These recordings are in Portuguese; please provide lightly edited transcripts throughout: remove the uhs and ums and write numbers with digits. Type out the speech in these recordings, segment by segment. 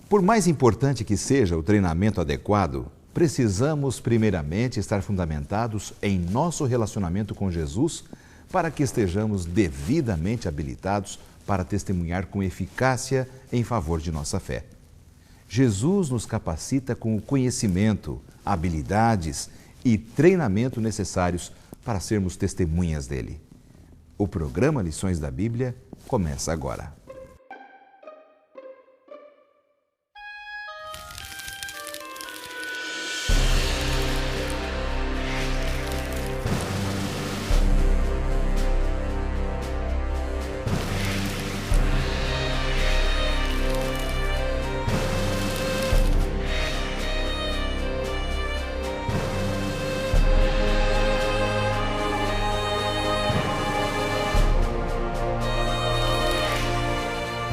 Por mais importante que seja o treinamento adequado, precisamos primeiramente estar fundamentados em nosso relacionamento com Jesus para que estejamos devidamente habilitados para testemunhar com eficácia em favor de nossa fé. Jesus nos capacita com o conhecimento, habilidades e treinamento necessários para sermos testemunhas dele. O programa Lições da Bíblia começa agora.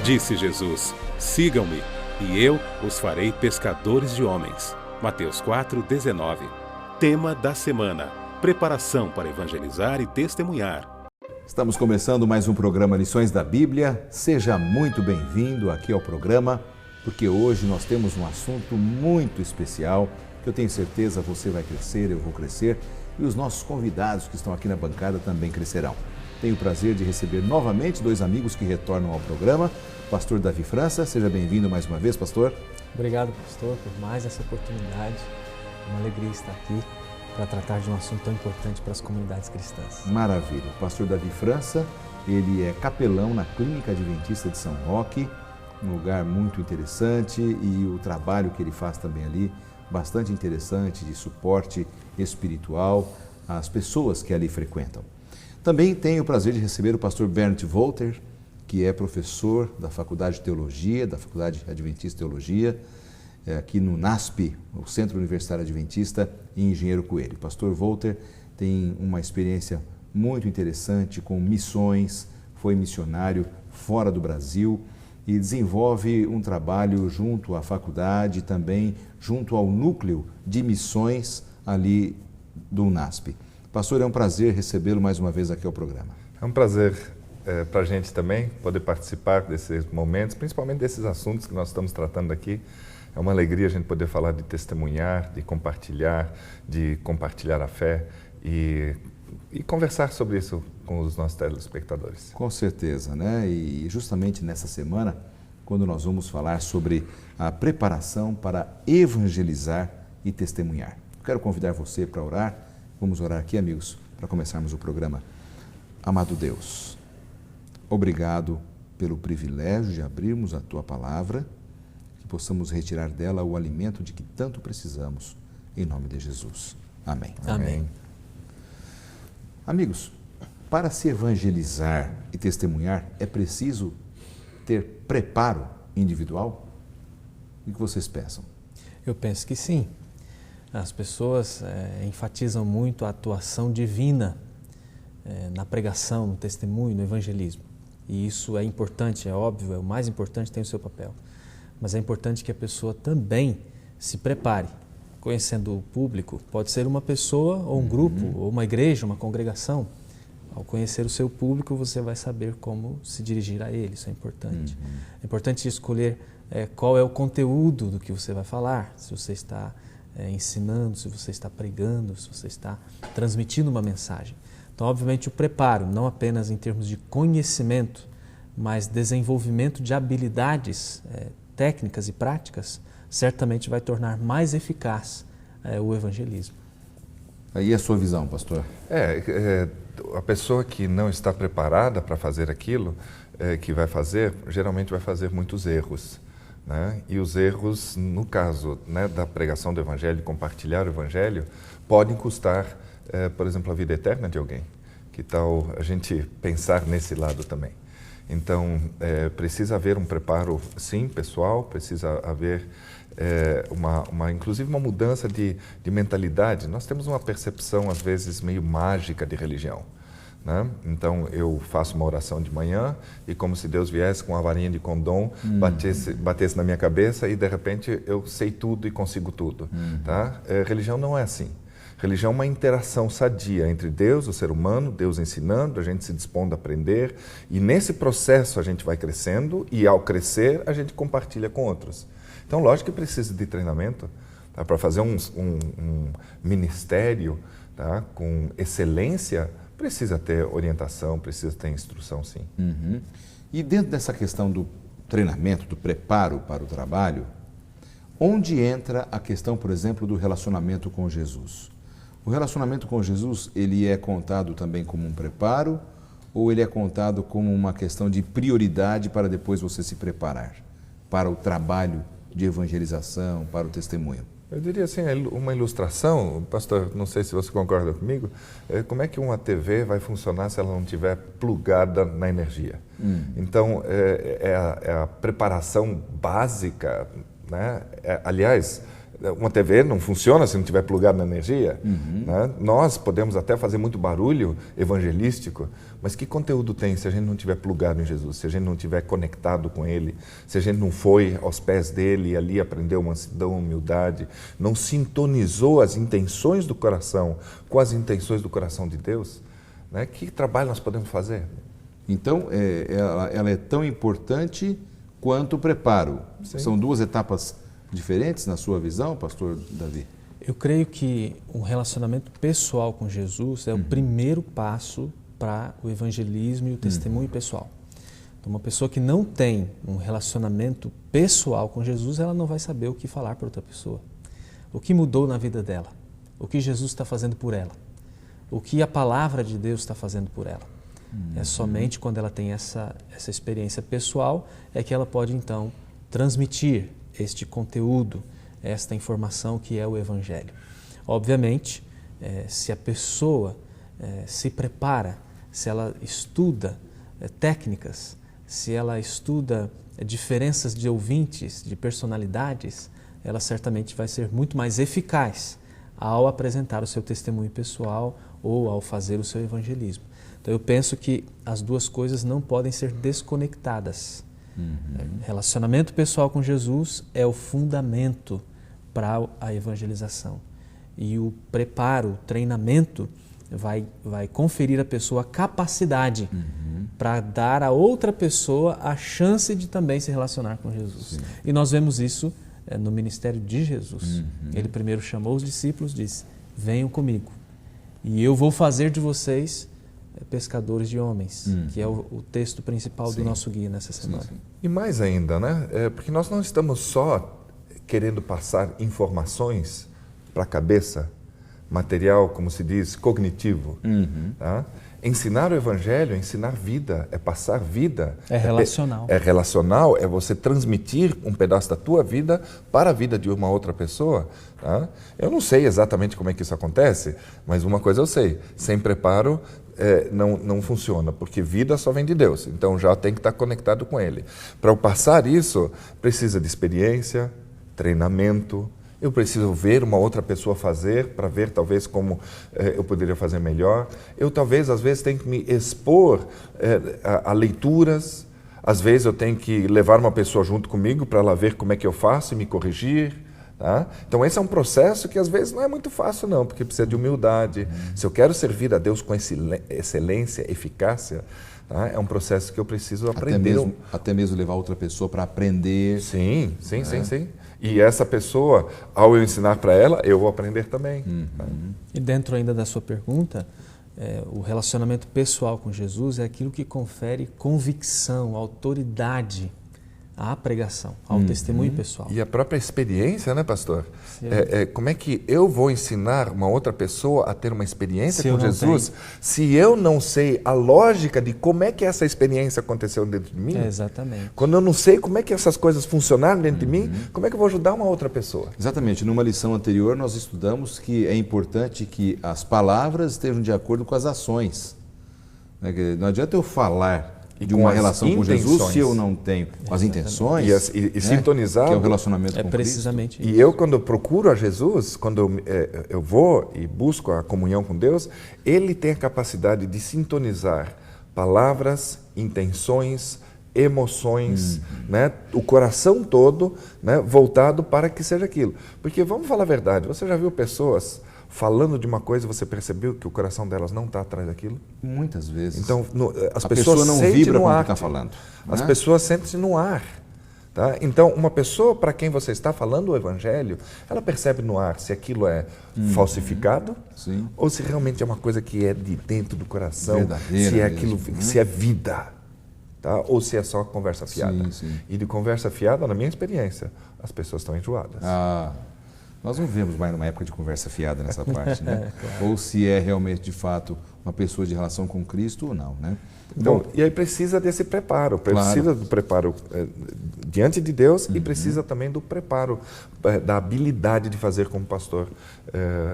Disse Jesus: sigam-me, e eu os farei pescadores de homens. Mateus 4:19. Tema da semana: preparação para evangelizar e testemunhar. Estamos começando mais um programa Lições da Bíblia. Seja muito bem-vindo aqui ao programa, porque hoje nós temos um assunto muito especial que eu tenho certeza você vai crescer, eu vou crescer e os nossos convidados que estão aqui na bancada também crescerão. Tenho o prazer de receber novamente dois amigos que retornam ao programa. Pastor Davi França, seja bem-vindo mais uma vez, pastor. Obrigado, pastor, por mais essa oportunidade. É uma alegria estar aqui para tratar de um assunto tão importante para as comunidades cristãs. Maravilha. O pastor Davi França, ele é capelão na Clínica Adventista de São Roque, um lugar muito interessante, e o trabalho que ele faz também ali, bastante interessante, de suporte espiritual às pessoas que ali frequentam. Também tenho o prazer de receber o pastor Bernd Wolter, que é professor da Faculdade de Teologia, da Faculdade Adventista de Teologia, aqui no NASP, o Centro Universitário Adventista, em Engenheiro Coelho. O pastor Wolter tem uma experiência muito interessante com missões, foi missionário fora do Brasil e desenvolve um trabalho junto à faculdade, também junto ao núcleo de missões ali do NASP. Pastor, é um prazer recebê-lo mais uma vez aqui ao programa. É um prazer para a gente também poder participar desses momentos, principalmente desses assuntos que nós estamos tratando aqui. É uma alegria a gente poder falar de testemunhar, de compartilhar a fé e conversar sobre isso com os nossos telespectadores. Com certeza, né? E justamente nessa semana, quando nós vamos falar sobre a preparação para evangelizar e testemunhar. Quero convidar você para orar. Vamos orar aqui, amigos, para começarmos o programa. Amado Deus, obrigado pelo privilégio de abrirmos a Tua Palavra, que possamos retirar dela o alimento de que tanto precisamos, em nome de Jesus. Amém. Amém. Amigos, para se evangelizar e testemunhar, é preciso ter preparo individual? O que vocês pensam? Eu penso que sim. As pessoas enfatizam muito a atuação divina na pregação, no testemunho, no evangelismo. E isso é importante, é óbvio, é o mais importante, tem o seu papel. Mas é importante que a pessoa também se prepare. Conhecendo o público, pode ser uma pessoa ou um grupo, ou uma igreja, uma congregação. Ao conhecer o seu público, você vai saber como se dirigir a ele, isso é importante. É importante escolher qual é o conteúdo do que você vai falar, se você está ensinando, se você está pregando, se você está transmitindo uma mensagem. Então, obviamente, o preparo, não apenas em termos de conhecimento, mas desenvolvimento de habilidades técnicas e práticas, certamente vai tornar mais eficaz o evangelismo. Aí a sua visão, pastor? A pessoa que não está preparada para fazer aquilo que vai fazer, geralmente vai fazer muitos erros. Né? E os erros, no caso, né, da pregação do Evangelho, de compartilhar o Evangelho, podem custar, por exemplo, a vida eterna de alguém. Que tal a gente pensar nesse lado também? Então, precisa haver um preparo, sim, pessoal, precisa haver inclusive uma mudança de mentalidade. Nós temos uma percepção, às vezes, meio mágica de religião. Né? Então, eu faço uma oração de manhã e como se Deus viesse com uma varinha de condom, batesse na minha cabeça e, de repente, eu sei tudo e consigo tudo. Tá? Religião não é assim. Religião é uma interação sadia entre Deus, o ser humano, Deus ensinando, a gente se dispondo a aprender, e nesse processo a gente vai crescendo e, ao crescer, a gente compartilha com outros. Então, lógico que precisa de treinamento, tá? Para fazer um ministério, tá? Com excelência, precisa ter orientação, precisa ter instrução, sim. Uhum. E dentro dessa questão do treinamento, do preparo para o trabalho, onde entra a questão, por exemplo, do relacionamento com Jesus? O relacionamento com Jesus, ele é contado também como um preparo ou ele é contado como uma questão de prioridade para depois você se preparar para o trabalho de evangelização, para o testemunho? Eu diria assim, uma ilustração, pastor, não sei se você concorda comigo, como é que uma TV vai funcionar se ela não estiver plugada na energia? Então, é a preparação básica, né? Aliás, uma TV não funciona se não estiver plugada na energia. Né? Nós podemos até fazer muito barulho evangelístico, mas que conteúdo tem se a gente não estiver plugado em Jesus, se a gente não estiver conectado com Ele, se a gente não foi aos pés dEle e ali aprendeu mansidão, humildade, não sintonizou as intenções do coração com as intenções do coração de Deus, né? Que trabalho nós podemos fazer? Então, ela é tão importante quanto o preparo. Sim. São duas etapas diferentes na sua visão, pastor Davi? Eu creio que um relacionamento pessoal com Jesus é o primeiro passo para o evangelismo e o testemunho pessoal. Então, uma pessoa que não tem um relacionamento pessoal com Jesus, ela não vai saber o que falar para outra pessoa. O que mudou na vida dela? O que Jesus está fazendo por ela? O que a palavra de Deus está fazendo por ela? É somente quando ela tem essa experiência pessoal é que ela pode, então, transmitir este conteúdo, esta informação que é o Evangelho. Obviamente, se a pessoa se prepara, se ela estuda técnicas, se ela estuda diferenças de ouvintes, de personalidades, ela certamente vai ser muito mais eficaz ao apresentar o seu testemunho pessoal ou ao fazer o seu evangelismo. Então eu penso que as duas coisas não podem ser desconectadas. Relacionamento pessoal com Jesus é o fundamento para a evangelização. E o preparo, o treinamento vai conferir à pessoa a capacidade para dar a outra pessoa a chance de também se relacionar com Jesus. Sim. E nós vemos isso no ministério de Jesus. Ele primeiro chamou os discípulos e disse: venham comigo e eu vou fazer de vocês pescadores de homens, que é o texto principal do nosso guia nessa semana. Sim. E mais ainda, né? Porque nós não estamos só querendo passar informações para a cabeça, material, como se diz, cognitivo. Tá? Ensinar o Evangelho é ensinar vida, é passar vida. É relacional. É relacional, é você transmitir um pedaço da tua vida para a vida de uma outra pessoa. Tá? Eu não sei exatamente como é que isso acontece, mas uma coisa eu sei, sem preparo não funciona, porque vida só vem de Deus, então já tem que estar conectado com Ele. Para eu passar isso, precisa de experiência, treinamento. Eu preciso ver uma outra pessoa fazer para ver talvez como eu poderia fazer melhor. Eu talvez às vezes tenho que me expor a leituras. Às vezes eu tenho que levar uma pessoa junto comigo para ela ver como é que eu faço e me corrigir. Tá? Então esse é um processo que às vezes não é muito fácil não, porque precisa de humildade. Se eu quero servir a Deus com excelência, eficácia, tá? É um processo que eu preciso aprender. Até mesmo levar outra pessoa para aprender. Sim. E essa pessoa, ao eu ensinar para ela, eu vou aprender também. E dentro ainda da sua pergunta, o relacionamento pessoal com Jesus é aquilo que confere convicção, autoridade à pregação, ao testemunho pessoal. E a própria experiência, né, pastor? Como é que eu vou ensinar uma outra pessoa a ter uma experiência com Jesus se eu não sei a lógica de como é que essa experiência aconteceu dentro de mim? Exatamente. Quando eu não sei como é que essas coisas funcionaram dentro de mim, como é que eu vou ajudar uma outra pessoa? Exatamente. Numa lição anterior, nós estudamos que é importante que as palavras estejam de acordo com as ações. Não adianta eu falar de uma relação com Jesus se eu não tenho as intenções e sintonizar, que é o relacionamento com precisamente Cristo. E eu, quando procuro a Jesus, quando eu vou e busco a comunhão com Deus, Ele tem a capacidade de sintonizar palavras, intenções, emoções, né? O coração todo, né? Voltado para que seja aquilo. Porque vamos falar a verdade, você já viu pessoas falando de uma coisa, você percebeu que o coração delas não está atrás daquilo? Muitas vezes. Então, as a pessoas pessoa não sentem vibra no quando ar. está falando. As né? pessoas sentem-se no ar. Tá? Então, uma pessoa para quem você está falando o Evangelho, ela percebe no ar se aquilo é falsificado, Sim. ou se realmente é uma coisa que é de dentro do coração, Verdadeira se é mesmo, aquilo, né? se é vida, tá? Ou se é só conversa fiada. Sim, sim. E de conversa fiada, na minha experiência, as pessoas estão enjoadas. Nós não vemos mais numa época de conversa fiada nessa parte, né? Claro. Ou se é realmente, de fato, uma pessoa de relação com Cristo ou não, né? Então, Bom, e aí precisa desse preparo, precisa claro. do preparo diante de Deus e precisa também do preparo, da habilidade de fazer como o pastor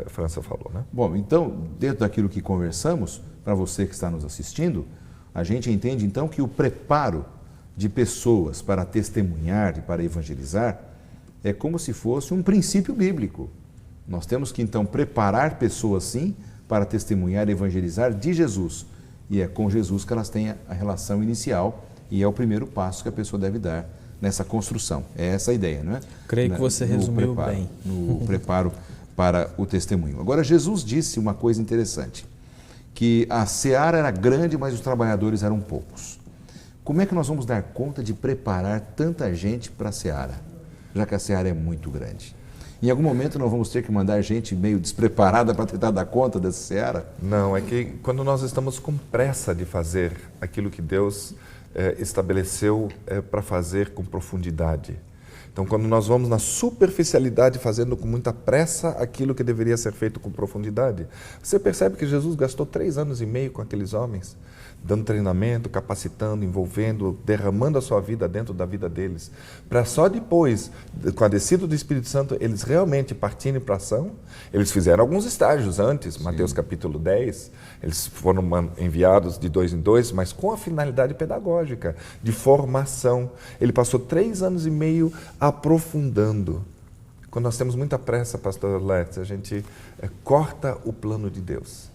França falou, né? Bom, então, dentro daquilo que conversamos, para você que está nos assistindo, a gente entende então que o preparo de pessoas para testemunhar e para evangelizar é como se fosse um princípio bíblico. Nós temos que então preparar pessoas sim para testemunhar e evangelizar de Jesus. E é com Jesus que elas têm a relação inicial e é o primeiro passo que a pessoa deve dar nessa construção. É essa a ideia, não é? Creio que você resumiu bem. No preparo para o testemunho. Agora, Jesus disse uma coisa interessante, que a seara era grande, mas os trabalhadores eram poucos. Como é que nós vamos dar conta de preparar tanta gente para a seara, já que a seara é muito grande? Em algum momento nós vamos ter que mandar gente meio despreparada para tentar dar conta dessa seara? Não, é que quando nós estamos com pressa de fazer aquilo que Deus estabeleceu para fazer com profundidade. Então, quando nós vamos na superficialidade, fazendo com muita pressa aquilo que deveria ser feito com profundidade, você percebe que Jesus gastou 3 anos e meio com aqueles homens, dando treinamento, capacitando, envolvendo, derramando a sua vida dentro da vida deles, para só depois, com a descida do Espírito Santo, eles realmente partirem para a ação. Eles fizeram alguns estágios antes, Mateus capítulo 10, eles foram enviados de 2 em 2, mas com a finalidade pedagógica, de formação. Ele passou 3 anos e meio aprofundando. Quando nós temos muita pressa, pastor Letts, a gente corta o plano de Deus.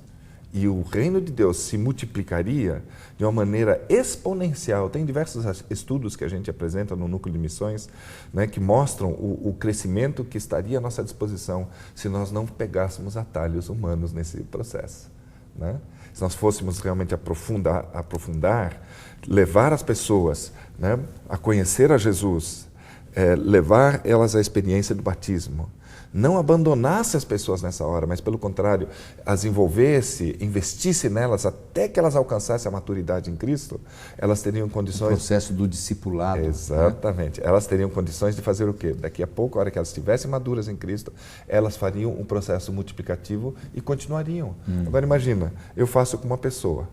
E o reino de Deus se multiplicaria de uma maneira exponencial. Tem diversos estudos que a gente apresenta no Núcleo de Missões, né, que mostram o crescimento que estaria à nossa disposição se nós não pegássemos atalhos humanos nesse processo, né? Se nós fôssemos realmente aprofundar, levar as pessoas, né, a conhecer a Jesus, levar elas à experiência do batismo, não abandonasse as pessoas nessa hora, mas pelo contrário, as envolvesse, investisse nelas até que elas alcançassem a maturidade em Cristo, elas teriam condições... O processo do discipulado. Exatamente. Né? Elas teriam condições de fazer o quê? Daqui a pouco, a hora que elas estivessem maduras em Cristo, elas fariam um processo multiplicativo e continuariam. Agora imagina, eu faço com uma pessoa,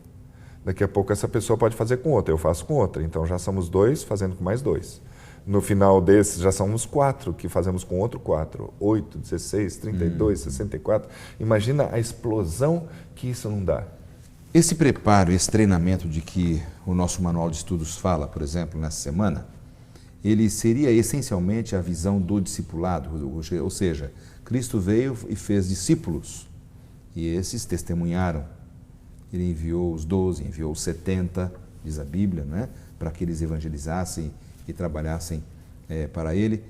daqui a pouco essa pessoa pode fazer com outra, eu faço com outra, então já somos 2 fazendo com mais 2. No final desses, já somos 4, que fazemos com outro 4, 8, 16, 32, 64. Imagina a explosão que isso não dá. Esse preparo, esse treinamento de que o nosso manual de estudos fala, por exemplo, nessa semana, ele seria essencialmente a visão do discipulado, ou seja, Cristo veio e fez discípulos, e esses testemunharam. Ele enviou os 12, enviou os 70, diz a Bíblia, né, para que eles evangelizassem e trabalhassem para ele.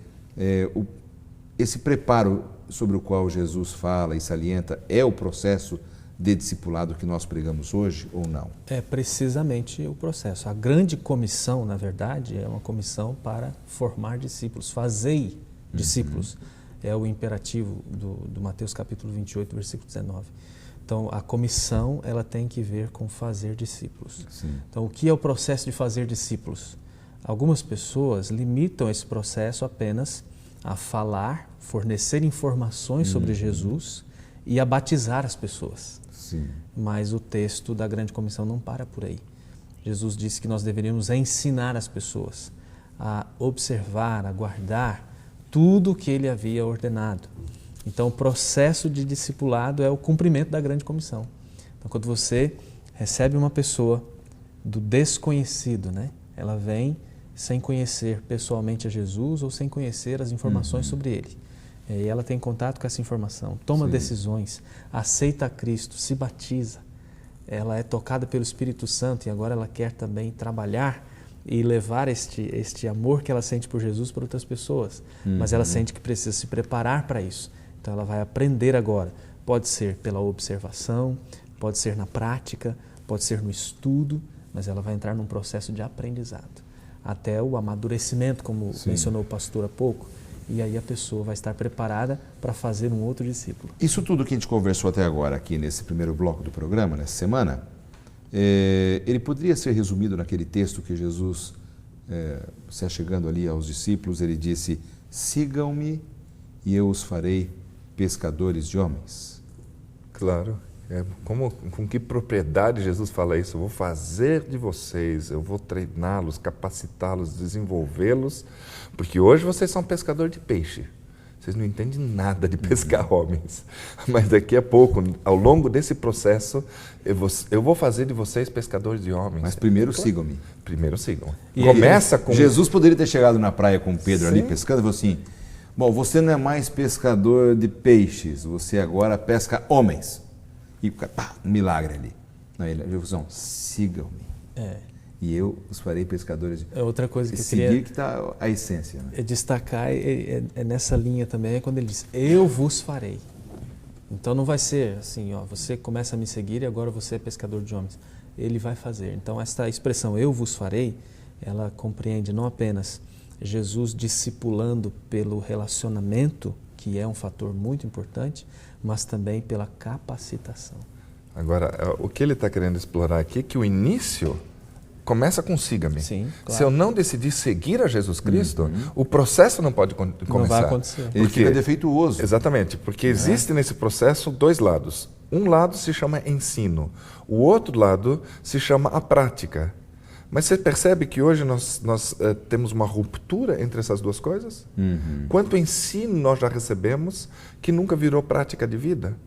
Esse preparo sobre o qual Jesus fala e salienta é o processo de discipulado que nós pregamos hoje ou não? É precisamente o processo. A grande comissão, na verdade, é uma comissão para formar discípulos, fazei discípulos. É o imperativo do Mateus capítulo 28, versículo 19. Então, a comissão ela tem que ver com fazer discípulos. Sim. Então, o que é o processo de fazer discípulos? Algumas pessoas limitam esse processo apenas a falar, fornecer informações sobre Jesus e a batizar as pessoas. Sim. Mas o texto da Grande Comissão não para por aí. Jesus disse que nós deveríamos ensinar as pessoas a observar, a guardar tudo o que ele havia ordenado. Então, o processo de discipulado é o cumprimento da Grande Comissão. Então, quando você recebe uma pessoa do desconhecido, né? Ela vem sem conhecer pessoalmente a Jesus ou sem conhecer as informações sobre ele. E ela tem contato com essa informação, toma decisões, aceita a Cristo, se batiza. Ela é tocada pelo Espírito Santo e agora ela quer também trabalhar e levar este amor que ela sente por Jesus para outras pessoas. Mas ela sente que precisa se preparar para isso. Então ela vai aprender agora. Pode ser pela observação, pode ser na prática, pode ser no estudo, mas ela vai entrar num processo de aprendizado. até o amadurecimento, como Sim. mencionou o pastor há pouco. E aí a pessoa vai estar preparada para fazer um outro discípulo. Isso tudo que a gente conversou até agora aqui nesse primeiro bloco do programa, nessa semana, ele poderia ser resumido naquele texto que Jesus, se achegando ali aos discípulos, ele disse: sigam-me e eu os farei pescadores de homens. Claro. Com que propriedade Jesus fala isso? Eu vou fazer de vocês, eu vou treiná-los, capacitá-los, desenvolvê-los, porque hoje vocês são pescadores de peixe. Vocês não entendem nada de pescar homens. Mas daqui a pouco, ao longo desse processo, eu vou fazer de vocês pescadores de homens. Mas primeiro sigam-me. Primeiro sigam. E Começa com... Jesus poderia ter chegado na praia com Pedro ali Sim. pescando e falou assim: bom, você não é mais pescador de peixes, você agora pesca homens. E pá, um milagre ali. Não, ele falou: sigam-me. E eu os farei pescadores de... Outra coisa que eu seguir queria que está a essência. Né? destacar nessa linha também, é quando ele diz: eu vos farei. Então não vai ser assim, ó, você começa a me seguir e agora você é pescador de homens. Ele vai fazer. Então esta expressão eu vos farei, ela compreende não apenas Jesus discipulando pelo relacionamento, que é um fator muito importante, mas também pela capacitação. Agora, o que ele está querendo explorar aqui é que o início começa com siga-me. Sim, claro. Se eu não decidir seguir a Jesus Cristo, o processo não pode começar. Não vai acontecer. Ele fica defeituoso. Exatamente, porque existe nesse processo dois lados. Um lado se chama ensino, o outro lado se chama a prática. Mas você percebe que hoje nós temos uma ruptura entre essas duas coisas? Quanto ensino nós já recebemos que nunca virou prática de vida?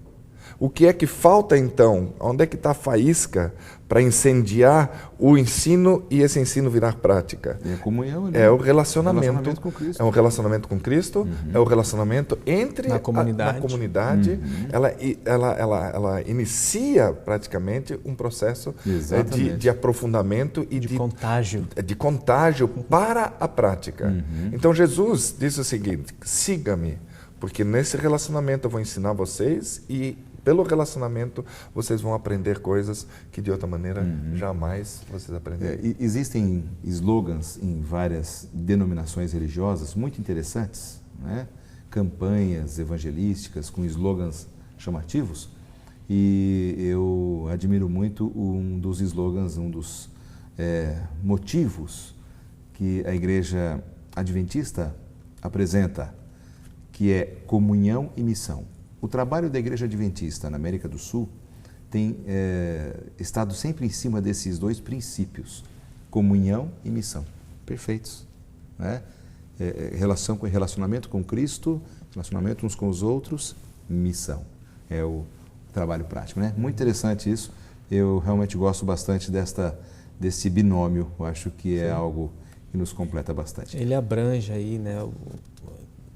O que é que falta então? Onde é que está a faísca para incendiar o ensino e esse ensino virar prática? É a comunhão, né? É o relacionamento. Relacionamento com Cristo. É um relacionamento com Cristo, é o relacionamento entre Na comunidade. na comunidade. Ela inicia praticamente um processo de aprofundamento e De contágio. de contágio para a prática. Então Jesus disse o seguinte: siga-me, porque nesse relacionamento eu vou ensinar vocês e pelo relacionamento vocês vão aprender coisas que de outra maneira jamais vocês aprenderiam. Existem slogans em várias denominações religiosas muito interessantes, né? Campanhas evangelísticas com slogans chamativos, e eu admiro muito um dos slogans, um dos motivos que a Igreja Adventista apresenta, que é comunhão e missão. O trabalho da Igreja Adventista na América do Sul tem estado sempre em cima desses dois princípios, comunhão e missão, perfeitos, né? Relacionamento com Cristo, relacionamento uns com os outros, missão, é o trabalho prático, né? Muito interessante isso, eu realmente gosto bastante desse binômio, eu acho que é algo que nos completa bastante. Ele abrange aí, né,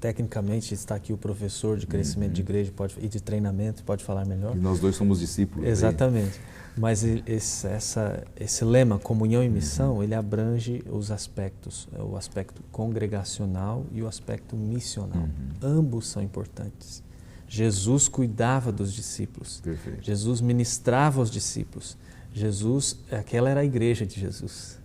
tecnicamente está aqui o professor de crescimento de igreja e de treinamento, pode falar melhor. E nós dois somos discípulos. Exatamente. Mas esse lema, comunhão e missão, ele abrange os aspectos, o aspecto congregacional e o aspecto missional. Ambos são importantes. Jesus cuidava dos discípulos. Perfeito. Jesus ministrava aos discípulos. Aquela era a igreja de Jesus,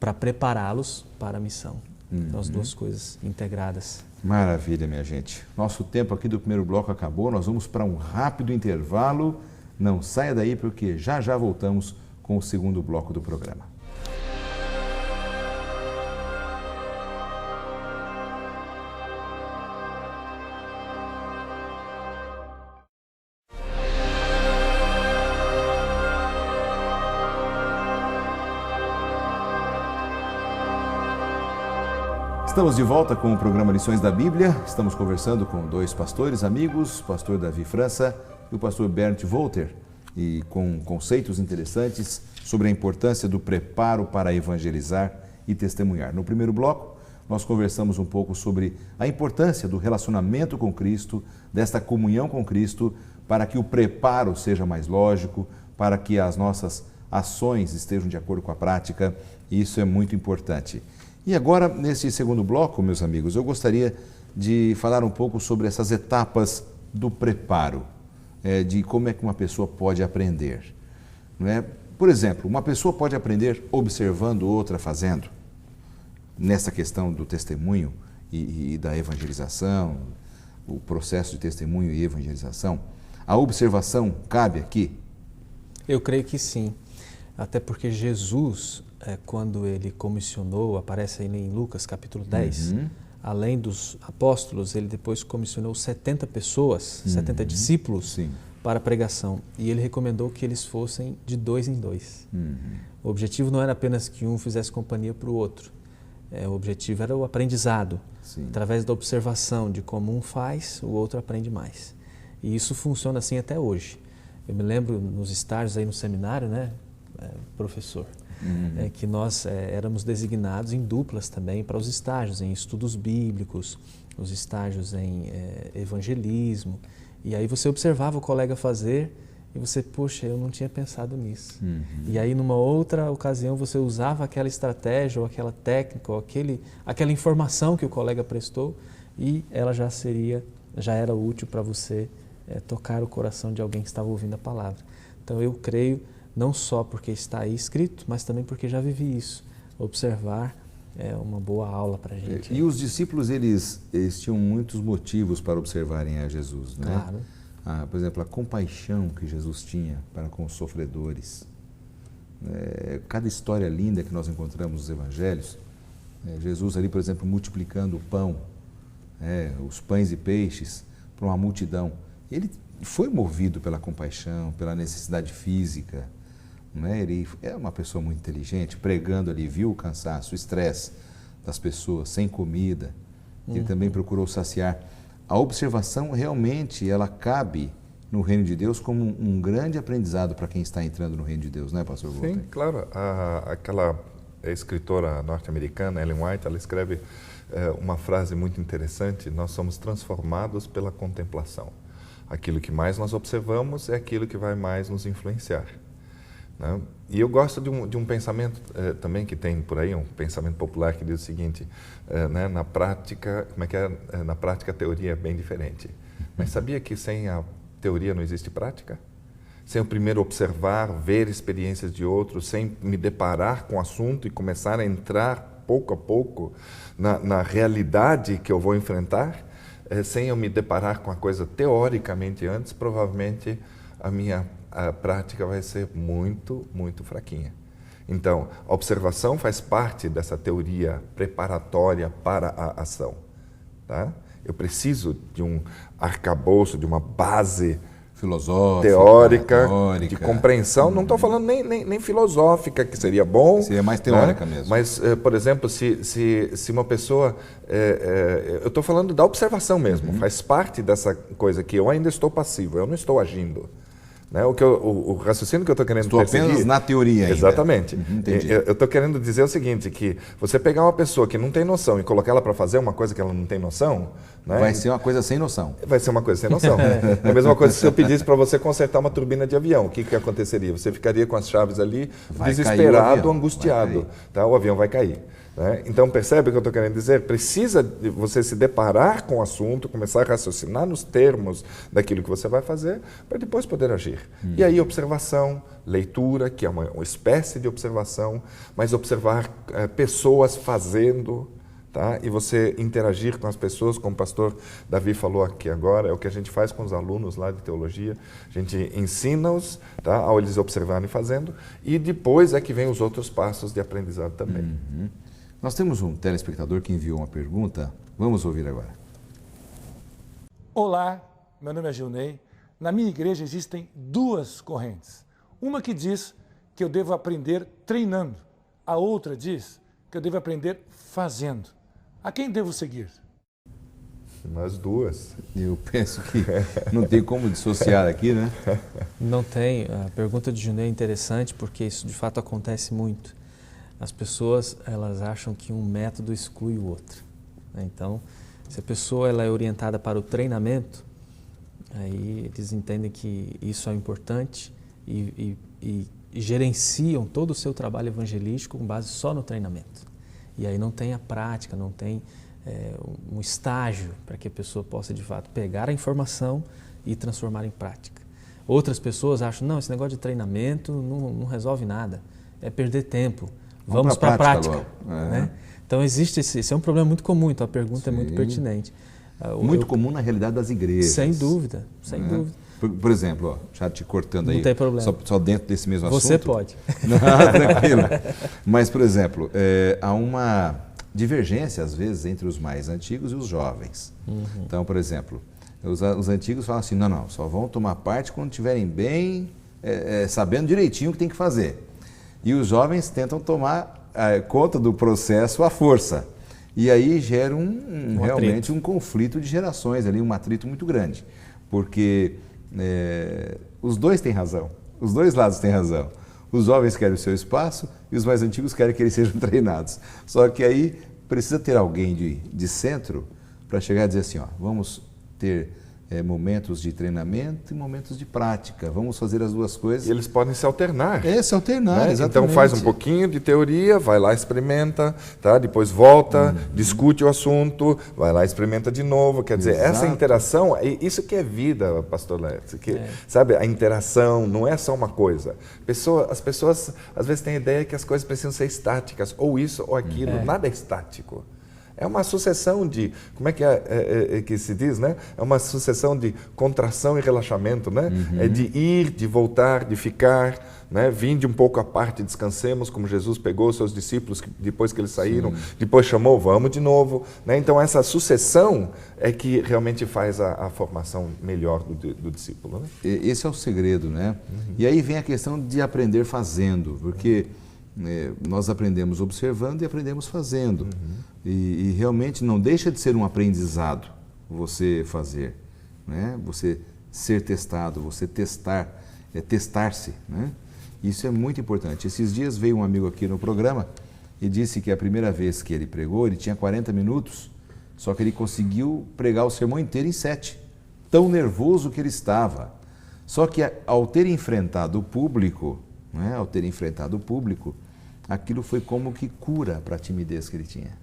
para prepará-los para a missão. Então, as duas coisas integradas. Maravilha, minha gente. Nosso tempo aqui do primeiro bloco acabou, nós vamos para um rápido intervalo. Não saia daí porque já voltamos com o segundo bloco do programa. Estamos de volta com o programa Lições da Bíblia. Estamos conversando com dois pastores amigos, o pastor Davi França e o pastor Bernd Wolter, e com conceitos interessantes sobre a importância do preparo para evangelizar e testemunhar. No primeiro bloco, nós conversamos um pouco sobre a importância do relacionamento com Cristo, desta comunhão com Cristo, para que o preparo seja mais lógico, para que as nossas ações estejam de acordo com a prática, e isso é muito importante. E agora, nesse segundo bloco, meus amigos, eu gostaria de falar um pouco sobre essas etapas do preparo, de como é que uma pessoa pode aprender. Não é? Por exemplo, uma pessoa pode aprender observando outra fazendo. nessa questão do testemunho e da evangelização, o processo de testemunho e evangelização, a observação cabe aqui? Eu creio que sim, até porque Jesus, quando ele comissionou, aparece aí em Lucas capítulo 10, além dos apóstolos, ele depois comissionou 70 pessoas, 70 discípulos, Sim. para a pregação. E ele recomendou que eles fossem de 2 em 2. O objetivo não era apenas que um fizesse companhia para o outro. O objetivo era o aprendizado. Sim. Através da observação de como um faz, o outro aprende mais. E isso funciona assim até hoje. Eu me lembro nos estágios aí no seminário, né, professor, que nós éramos designados em duplas também para os estágios, em estudos bíblicos, os estágios em evangelismo. E aí você observava o colega fazer e você, poxa, eu não tinha pensado nisso. E aí numa outra ocasião você usava aquela estratégia ou aquela técnica ou aquela informação que o colega prestou e ela já era útil para você tocar o coração de alguém que estava ouvindo a palavra. Então eu creio, não só porque está aí escrito, mas também porque já vivi isso. Observar é uma boa aula para a gente. E os discípulos, eles tinham muitos motivos para observarem a Jesus, né? Claro. Por exemplo, a compaixão que Jesus tinha para com os sofredores. Cada história linda que nós encontramos nos evangelhos, Jesus ali, por exemplo, multiplicando o pão, os pães e peixes para uma multidão. Ele foi movido pela compaixão, pela necessidade física. Ele é uma pessoa muito inteligente, pregando ali, viu o cansaço, o estresse das pessoas, sem comida. Ele também procurou saciar. A observação realmente, ela cabe no reino de Deus como um grande aprendizado para quem está entrando no reino de Deus, né, pastor Walter? Sim, claro. Aquela escritora norte-americana, Ellen White, ela escreve uma frase muito interessante: nós somos transformados pela contemplação. Aquilo que mais nós observamos é aquilo que vai mais nos influenciar. Né? E eu gosto de um pensamento também que tem por aí, um pensamento popular que diz o seguinte, né? Na prática, na prática a teoria é bem diferente. Mas sabia que sem a teoria não existe prática? Sem eu primeiro observar, ver experiências de outros, sem me deparar com o assunto e começar a entrar pouco a pouco na realidade que eu vou enfrentar, sem eu me deparar com a coisa teoricamente antes, provavelmente a minha prática vai ser muito, muito fraquinha. Então, a observação faz parte dessa teoria preparatória para a ação. Tá? Eu preciso de um arcabouço, de uma base filosófica, teórica, de compreensão. Não estou falando nem filosófica, que seria bom. Seria mais teórica, né? Mesmo. Mas, por exemplo, se uma pessoa... eu estou falando da observação mesmo. Faz parte dessa coisa que eu ainda estou passivo, eu não estou agindo. Né? O raciocínio que eu estou querendo perseguir... apenas na teoria ainda. Exatamente. Entendi. Eu estou querendo dizer o seguinte, que você pegar uma pessoa que não tem noção e colocar ela para fazer uma coisa que ela não tem noção... Né? Vai ser uma coisa sem noção. Vai ser uma coisa sem noção. É a mesma coisa se eu pedisse para você consertar uma turbina de avião. O que aconteceria? Você ficaria com as chaves ali, desesperado, angustiado. Tá? O avião vai cair. Né? Então, percebe o que eu estou querendo dizer? Precisa de você se deparar com o assunto, começar a raciocinar nos termos daquilo que você vai fazer, para depois poder agir. E aí, observação, leitura, que é uma espécie de observação, mas observar pessoas fazendo, tá? E você interagir com as pessoas, como o pastor Davi falou aqui agora, é o que a gente faz com os alunos lá de teologia. A gente ensina-os, tá? Ao eles observarem fazendo, e depois é que vem os outros passos de aprendizado também. Nós temos um telespectador que enviou uma pergunta. Vamos ouvir agora. Olá, meu nome é Gilney. Na minha igreja existem duas correntes. Uma que diz que eu devo aprender treinando. A outra diz que eu devo aprender fazendo. A quem devo seguir? As duas. Eu penso que não tem como dissociar aqui, né? Não tem. A pergunta de Junei é interessante porque isso de fato acontece muito. As pessoas, elas acham que um método exclui o outro. Então, se a pessoa ela é orientada para o treinamento, aí eles entendem que isso é importante e gerenciam todo o seu trabalho evangelístico com base só no treinamento. E aí não tem a prática, não tem um estágio para que a pessoa possa de fato pegar a informação e transformar em prática. Outras pessoas acham, não, esse negócio de treinamento não resolve nada, é perder tempo. Vamos para a prática. Né? Então existe esse é um problema muito comum, então a pergunta é muito pertinente. Muito comum na realidade das igrejas. Sem dúvida, sem dúvida. Por exemplo, ó, já te cortando aí, não tem problema. Só dentro desse mesmo assunto. Você pode. Não, tranquilo. Mas, por exemplo, há uma divergência, às vezes, entre os mais antigos e os jovens. Então, por exemplo, os antigos falam assim, não, só vão tomar parte quando estiverem bem, sabendo direitinho o que tem que fazer. E os jovens tentam tomar conta do processo à força. E aí gera realmente um conflito de gerações, ali, um atrito muito grande. Porque os dois têm razão, os dois lados têm razão. Os jovens querem o seu espaço e os mais antigos querem que eles sejam treinados. Só que aí precisa ter alguém de centro para chegar e dizer assim, ó, vamos ter momentos de treinamento e momentos de prática. Vamos fazer as duas coisas. E eles podem se alternar. Se alternar, né? exatamente. Então faz um pouquinho de teoria, vai lá, experimenta, tá? Depois volta, discute o assunto, vai lá, experimenta de novo. Quer dizer, essa interação, isso que é vida, pastor Léo. Sabe, a interação não é só uma coisa. As pessoas às vezes têm a ideia que as coisas precisam ser estáticas, ou isso ou aquilo. Nada é estático. É uma sucessão de, como é que se diz, né? É uma sucessão de contração e relaxamento, né? É de ir, de voltar, de ficar, né? Vinde um pouco à parte, descansemos, como Jesus pegou os seus discípulos depois que eles saíram, depois chamou, vamos de novo, né? Então essa sucessão é que realmente faz a formação melhor do discípulo, né? Esse é o segredo, né? E aí vem a questão de aprender fazendo, porque nós aprendemos observando e aprendemos fazendo. E realmente não deixa de ser um aprendizado você fazer, né? Você ser testado, você testar-se, né? Isso é muito importante. Esses dias veio um amigo aqui no programa e disse que a primeira vez que ele pregou, ele tinha 40 minutos, só que ele conseguiu pregar o sermão inteiro em 7. Tão nervoso que ele estava. Só que ao ter enfrentado o público, né? Aquilo foi como que cura para a timidez que ele tinha.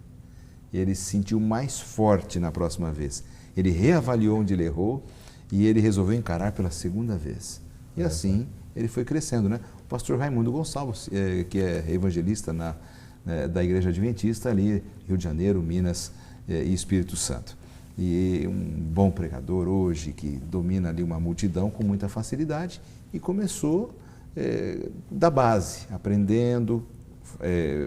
Ele se sentiu mais forte na próxima vez. Ele reavaliou onde ele errou e ele resolveu encarar pela segunda vez. E assim ele foi crescendo, né? O pastor Raimundo Gonçalves, que é evangelista da Igreja Adventista ali, Rio de Janeiro, Minas e Espírito Santo. E um bom pregador hoje, que domina ali uma multidão com muita facilidade e começou da base, aprendendo,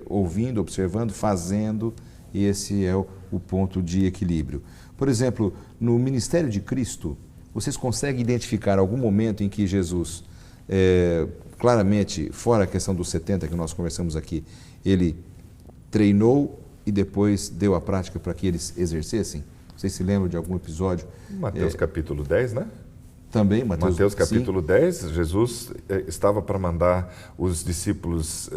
ouvindo, observando, fazendo. E esse é o ponto de equilíbrio. Por exemplo, no ministério de Cristo, vocês conseguem identificar algum momento em que Jesus, claramente, fora a questão dos 70 que nós conversamos aqui, ele treinou e depois deu a prática para que eles exercessem? Vocês se lembram de algum episódio? Mateus capítulo 10, né? Também, Mateus capítulo 10, Jesus estava para mandar os discípulos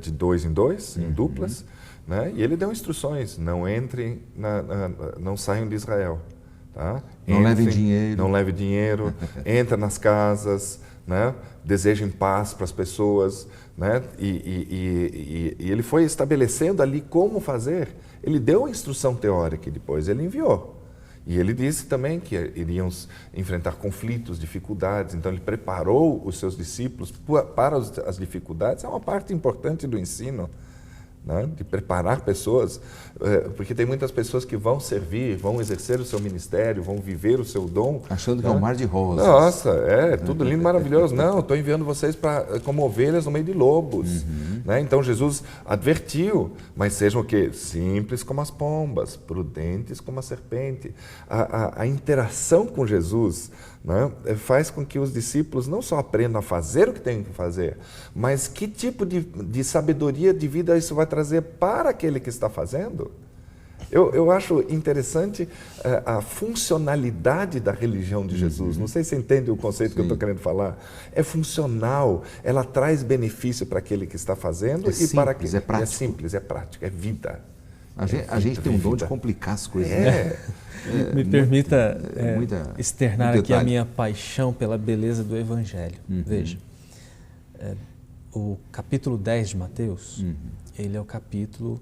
de 2 em 2, em duplas, né? E ele deu instruções, não entrem, não saiam de Israel. Tá? Não levem dinheiro. Não levem dinheiro, entra nas casas, né? Desejem paz para as pessoas. Né? E ele foi estabelecendo ali como fazer. Ele deu a instrução teórica e depois ele enviou. E ele disse também que iriam enfrentar conflitos, dificuldades. Então ele preparou os seus discípulos para as dificuldades. É uma parte importante do ensino. Né? De preparar pessoas, porque tem muitas pessoas que vão servir, vão exercer o seu ministério, vão viver o seu dom. Achando que é um mar de rosas. Nossa, tudo lindo, maravilhoso. Não, estou enviando vocês como ovelhas no meio de lobos. Né? Então Jesus advertiu, mas sejam o quê? Simples como as pombas, prudentes como a serpente. A interação com Jesus, né, faz com que os discípulos não só aprendam a fazer o que têm que fazer, mas que tipo de sabedoria de vida isso vai trazer para aquele que está fazendo. Eu acho interessante a funcionalidade da religião de Jesus. Não sei se você entende o conceito que eu estou querendo falar. É funcional, ela traz benefício para aquele que está fazendo para aquele. É prático. É simples, é prático, é vida. A gente tem um dom de complicar as coisas. Né? Me permita externar aqui a minha paixão pela beleza do Evangelho. Veja, o capítulo 10 de Mateus, ele é o capítulo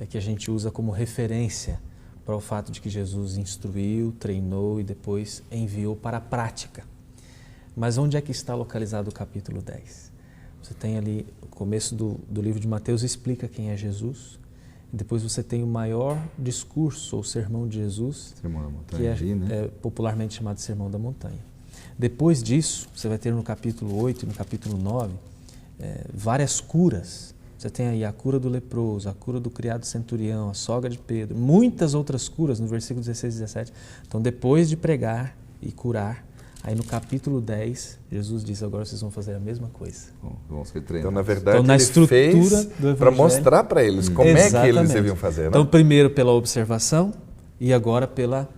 que a gente usa como referência para o fato de que Jesus instruiu, treinou e depois enviou para a prática. Mas onde é que está localizado o capítulo 10? Você tem ali, o começo do livro de Mateus explica quem é Jesus, e depois você tem o maior discurso, ou sermão de Jesus, Sermão da Montanha, que é, ali, né? é popularmente chamado Sermão da Montanha. Depois disso, você vai ter no capítulo 8 e no capítulo 9 várias curas. Você tem aí a cura do leproso, a cura do criado centurião, a sogra de Pedro, muitas outras curas no versículo 16 e 17. Então, depois de pregar e curar, aí no capítulo 10, Jesus diz, agora vocês vão fazer a mesma coisa. Vão ser treinados. Então, na verdade, Então, na ele estrutura fez do Evangelho, para mostrar para eles como é que eles Exatamente. deviam fazer. Né? Então, primeiro pela observação e agora pela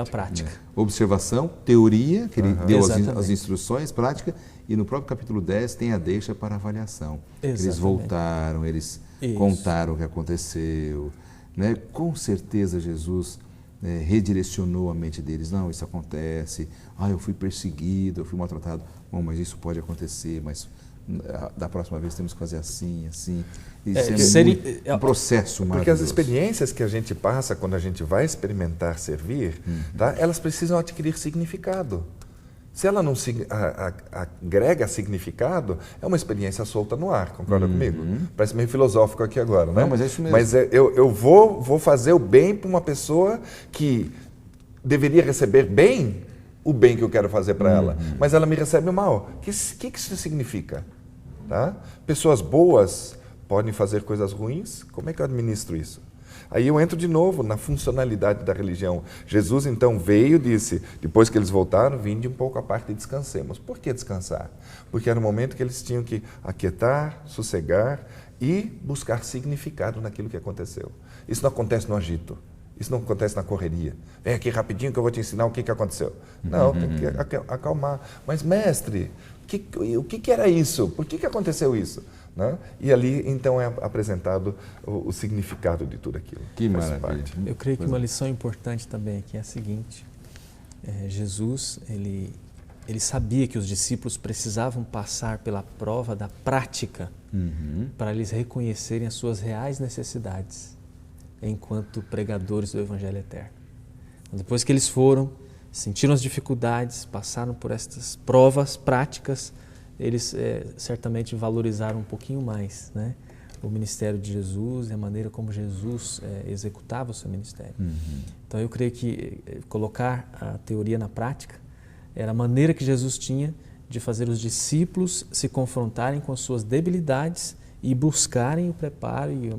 prática. Observação, teoria, que ele deu Exatamente. as instruções, prática, e no próprio capítulo 10 tem a deixa para avaliação. Eles Exatamente. voltaram, eles Isso. contaram o que aconteceu. Né? Com certeza Jesus redirecionou a mente deles. Não, isso acontece. Eu fui perseguido, eu fui maltratado. Bom, mas isso pode acontecer, mas da próxima vez temos que fazer assim, assim. Isso um processo maravilhoso. Porque as experiências que a gente passa quando a gente vai experimentar servir, tá? Elas precisam adquirir significado. Se ela não agrega significado, é uma experiência solta no ar, concorda comigo? Parece meio filosófico aqui agora, né? Não, mas é isso mesmo. Mas eu vou fazer o bem para uma pessoa que deveria receber bem o bem que eu quero fazer para ela, mas ela me recebe mal. O que isso significa? Tá? Pessoas boas podem fazer coisas ruins? Como é que eu administro isso? Aí eu entro de novo na funcionalidade da religião. Jesus então veio e disse, depois que eles voltaram, vinde um pouco à parte e descansemos. Por que descansar? Porque era o momento que eles tinham que aquietar, sossegar e buscar significado naquilo que aconteceu. Isso não acontece no agito. Isso não acontece na correria. Vem aqui rapidinho que eu vou te ensinar o que aconteceu. Não, tem que acalmar. Mas, mestre, o que era isso? Por que aconteceu isso? Né? E ali, então, é apresentado o significado de tudo aquilo. Que maravilha. Eu creio que uma lição importante também aqui é a seguinte. Jesus, ele sabia que os discípulos precisavam passar pela prova da prática para eles reconhecerem as suas reais necessidades enquanto pregadores do Evangelho eterno. Depois que eles foram, sentiram as dificuldades, passaram por estas provas práticas, eles certamente valorizaram um pouquinho mais, né, o ministério de Jesus e a maneira como Jesus executava o seu ministério. Então eu creio que colocar a teoria na prática era a maneira que Jesus tinha de fazer os discípulos se confrontarem com as suas debilidades e buscarem o preparo e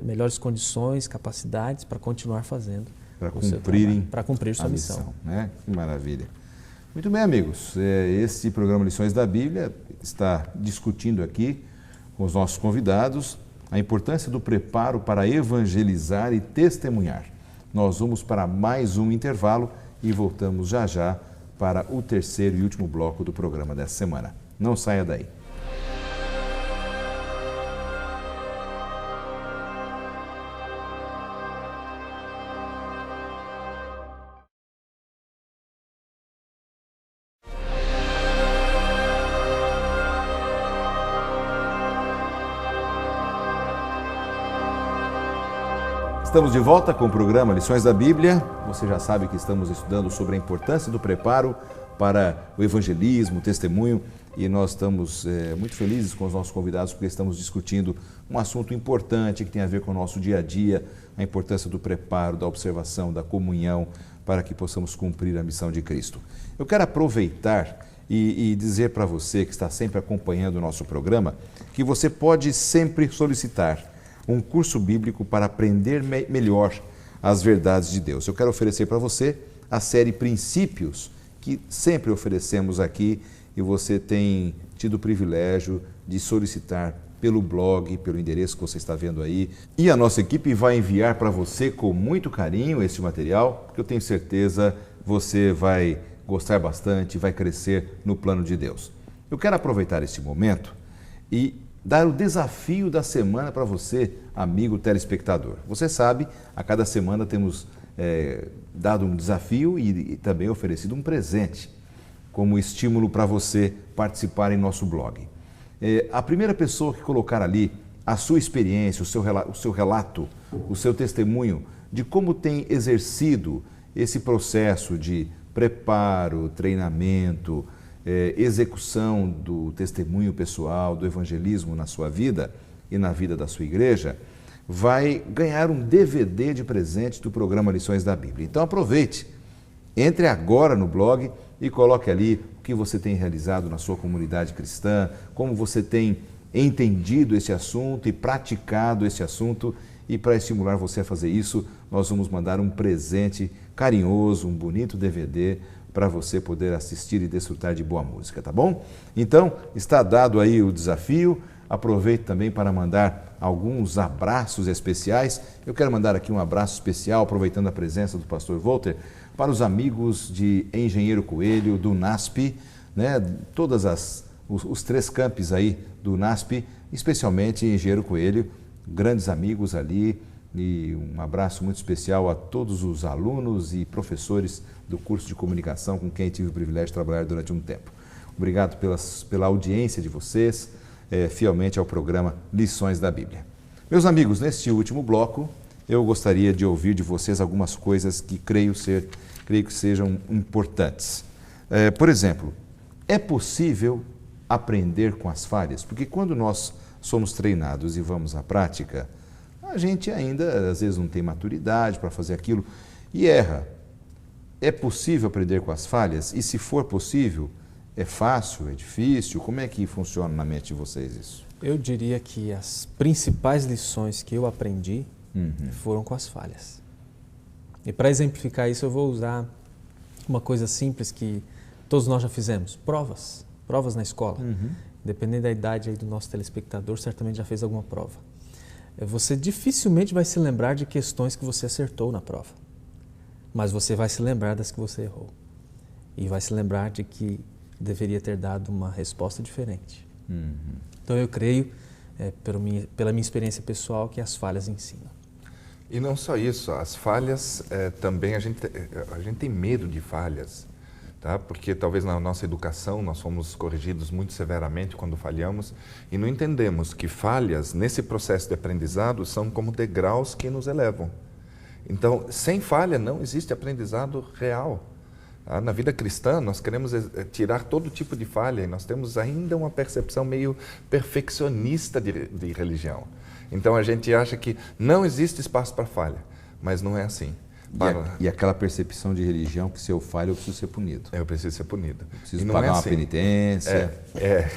melhores condições, capacidades para continuar fazendo para o seu trabalho, para cumprir sua missão. Né? Que maravilha. Muito bem, amigos. Esse programa Lições da Bíblia está discutindo aqui com os nossos convidados a importância do preparo para evangelizar e testemunhar. Nós vamos para mais um intervalo e voltamos já já para o terceiro e último bloco do programa dessa semana. Não saia daí. Estamos de volta com o programa Lições da Bíblia. Você já sabe que estamos estudando sobre a importância do preparo para o evangelismo, o testemunho, e nós estamos muito felizes com os nossos convidados porque estamos discutindo um assunto importante que tem a ver com o nosso dia a dia, a importância do preparo, da observação, da comunhão, para que possamos cumprir a missão de Cristo. Eu quero aproveitar e dizer para você que está sempre acompanhando o nosso programa que você pode sempre solicitar um curso bíblico para aprender melhor as verdades de Deus. Eu quero oferecer para você a série Princípios, que sempre oferecemos aqui, e você tem tido o privilégio de solicitar pelo blog, pelo endereço que você está vendo aí. E a nossa equipe vai enviar para você com muito carinho esse material, que eu tenho certeza você vai gostar bastante, vai crescer no plano de Deus. Eu quero aproveitar esse momento e dar o desafio da semana para você, amigo telespectador. Você sabe, a cada semana temos dado um desafio e também oferecido um presente como estímulo para você participar em nosso blog. A primeira pessoa que colocar ali a sua experiência, o seu relato, o seu testemunho de como tem exercido esse processo de preparo, treinamento, execução do testemunho pessoal, do evangelismo na sua vida, e na vida da sua igreja, vai ganhar um DVD de presente do programa Lições da Bíblia. Então aproveite, entre agora no blog e coloque ali o que você tem realizado na sua comunidade cristã, como você tem entendido esse assunto e praticado esse assunto. E para estimular você a fazer isso, nós vamos mandar um presente carinhoso, um bonito DVD para você poder assistir e desfrutar de boa música, tá bom? Então, está dado aí o desafio. Aproveito também para mandar alguns abraços especiais. Eu quero mandar aqui um abraço especial, aproveitando a presença do pastor Walter, para os amigos de Engenheiro Coelho, do NASP, né? Os 3 campos aí do NASP, especialmente Engenheiro Coelho, grandes amigos ali, e um abraço muito especial a todos os alunos e professores do curso de comunicação com quem tive o privilégio de trabalhar durante um tempo. Obrigado pela audiência de vocês, fielmente ao programa Lições da Bíblia. Meus amigos, neste último bloco, eu gostaria de ouvir de vocês algumas coisas que creio que sejam importantes. Por exemplo, é possível aprender com as falhas? Porque quando nós somos treinados e vamos à prática, a gente ainda às vezes não tem maturidade para fazer aquilo e erra. É possível aprender com as falhas? E se for possível, é fácil, é difícil? Como é que funciona na mente de vocês isso? Eu diria que as principais lições que eu aprendi foram com as falhas. E para exemplificar isso, eu vou usar uma coisa simples que todos nós já fizemos: provas na escola. Dependendo da idade aí do nosso telespectador, certamente já fez alguma prova. Você dificilmente vai se lembrar de questões que você acertou na prova, mas você vai se lembrar das que você errou. E vai se lembrar de que deveria ter dado uma resposta diferente. Então eu creio, pela minha experiência pessoal, que as falhas ensinam. E não só isso, as falhas também, a gente tem medo de falhas. Tá? Porque talvez na nossa educação nós fomos corrigidos muito severamente quando falhamos e não entendemos que falhas nesse processo de aprendizado são como degraus que nos elevam. Então, sem falha não existe aprendizado real. Tá? Na vida cristã nós queremos tirar todo tipo de falha e nós temos ainda uma percepção meio perfeccionista de religião. Então a gente acha que não existe espaço para falha, mas não é assim. E aquela percepção de religião que se eu falho eu preciso ser punido. Eu preciso ser punido. Eu preciso pagar uma penitência. É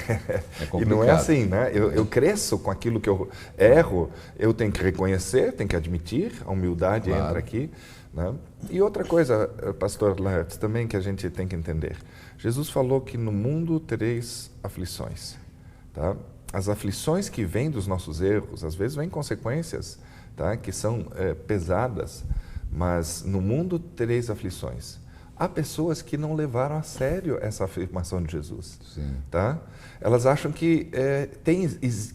complicado. E não é assim, né? Eu cresço com aquilo que eu erro, eu tenho que reconhecer, tenho que admitir, a humildade entra aqui. Né? E outra coisa, pastor Laertes, também que a gente tem que entender. Jesus falou que no mundo tereis aflições. Tá? As aflições que vêm dos nossos erros, às vezes vêm consequências, tá? Que são pesadas. Mas no mundo tereis aflições. Há pessoas que não levaram a sério essa afirmação de Jesus. Tá? Elas acham que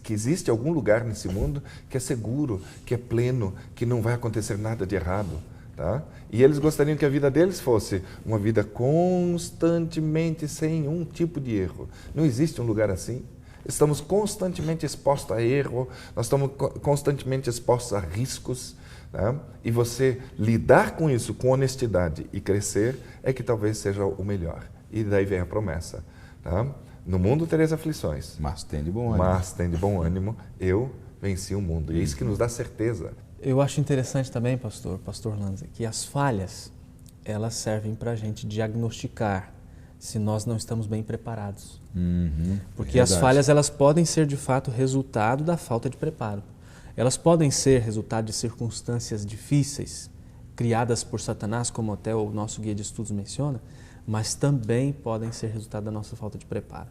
que existe algum lugar nesse mundo que é seguro, que é pleno, que não vai acontecer nada de errado. Tá? E eles gostariam que a vida deles fosse uma vida constantemente sem um tipo de erro. Não existe um lugar assim. Estamos constantemente expostos a erro, nós estamos constantemente expostos a riscos. Tá? E você lidar com isso com honestidade e crescer é que talvez seja o melhor. E daí vem a promessa. Tá? No mundo tereis aflições. Mas tem de bom ânimo. Eu venci o mundo. E é isso que nos dá certeza. Eu acho interessante também, pastor Lanza, que as falhas, elas servem para a gente diagnosticar se nós não estamos bem preparados. Porque as falhas, elas podem ser de fato resultado da falta de preparo. Elas podem ser resultado de circunstâncias difíceis, criadas por Satanás, como até o nosso guia de estudos menciona, mas também podem ser resultado da nossa falta de preparo.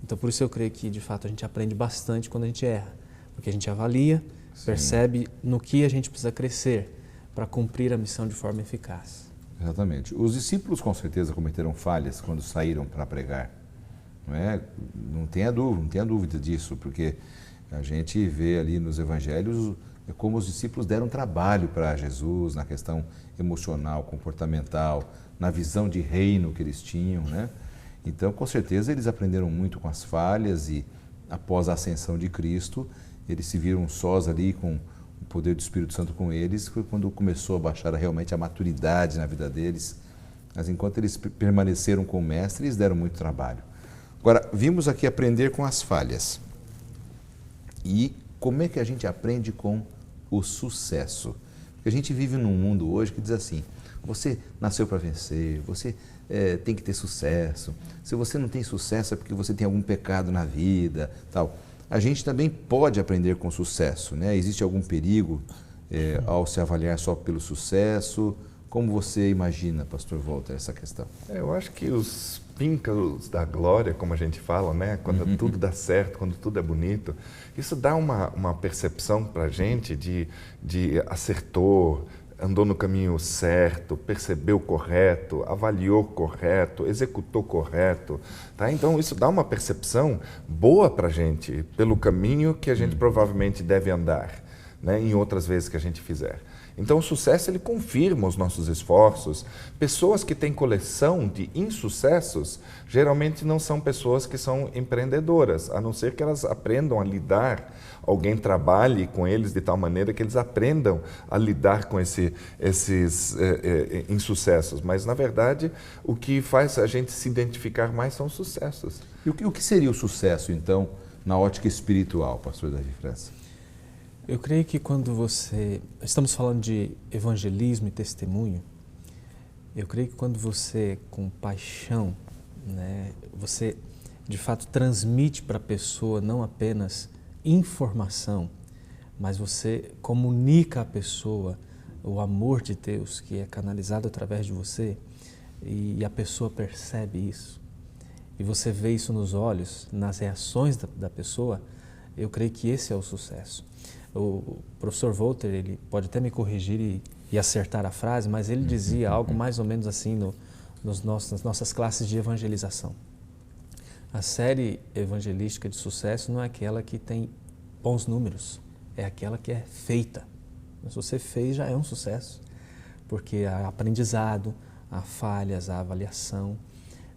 Então, por isso eu creio que, de fato, a gente aprende bastante quando a gente erra, porque a gente avalia, percebe no que a gente precisa crescer para cumprir a missão de forma eficaz. Exatamente. Os discípulos, com certeza, cometeram falhas quando saíram para pregar. Não tenha dúvida disso, porque a gente vê ali nos evangelhos como os discípulos deram trabalho para Jesus na questão emocional, comportamental, na visão de reino que eles tinham, né? Então, com certeza, eles aprenderam muito com as falhas e, após a ascensão de Cristo, eles se viram sós ali com o poder do Espírito Santo com eles, foi quando começou a baixar realmente a maturidade na vida deles. Mas enquanto eles permaneceram com o Mestre, eles deram muito trabalho. Agora, vimos aqui aprender com as falhas. E como é que a gente aprende com o sucesso? Porque a gente vive num mundo hoje que diz assim, você nasceu para vencer, você tem que ter sucesso. Se você não tem sucesso é porque você tem algum pecado na vida, tal. A gente também pode aprender com sucesso, né? Existe algum perigo ao se avaliar só pelo sucesso? Como você imagina, pastor Walter, essa questão? Eu acho que os píncaros da glória, como a gente fala, né? Quando tudo dá certo, quando tudo é bonito, isso dá uma percepção para a gente de acertou, andou no caminho certo, percebeu correto, avaliou correto, executou correto. Tá? Então, isso dá uma percepção boa para a gente, pelo caminho que a gente provavelmente deve andar, né? Em outras vezes que a gente fizer. Então, o sucesso, ele confirma os nossos esforços. Pessoas que têm coleção de insucessos, geralmente não são pessoas que são empreendedoras, a não ser que elas aprendam a lidar, alguém trabalhe com eles de tal maneira que eles aprendam a lidar com esses insucessos. Mas, na verdade, o que faz a gente se identificar mais são os sucessos. E o que seria o sucesso, então, na ótica espiritual, pastor Davi França? Eu creio que quando estamos falando de evangelismo e testemunho, eu creio que quando você, com paixão, né, você de fato transmite para a pessoa não apenas informação, mas você comunica à pessoa o amor de Deus que é canalizado através de você e a pessoa percebe isso. E você vê isso nos olhos, nas reações da pessoa, eu creio que esse é o sucesso. O professor Walter, ele pode até me corrigir e acertar a frase, mas ele dizia algo mais ou menos assim nas nossas classes de evangelização. A série evangelística de sucesso não é aquela que tem bons números, é aquela que é feita. Se você fez, já é um sucesso, porque há aprendizado, há falhas, há avaliação.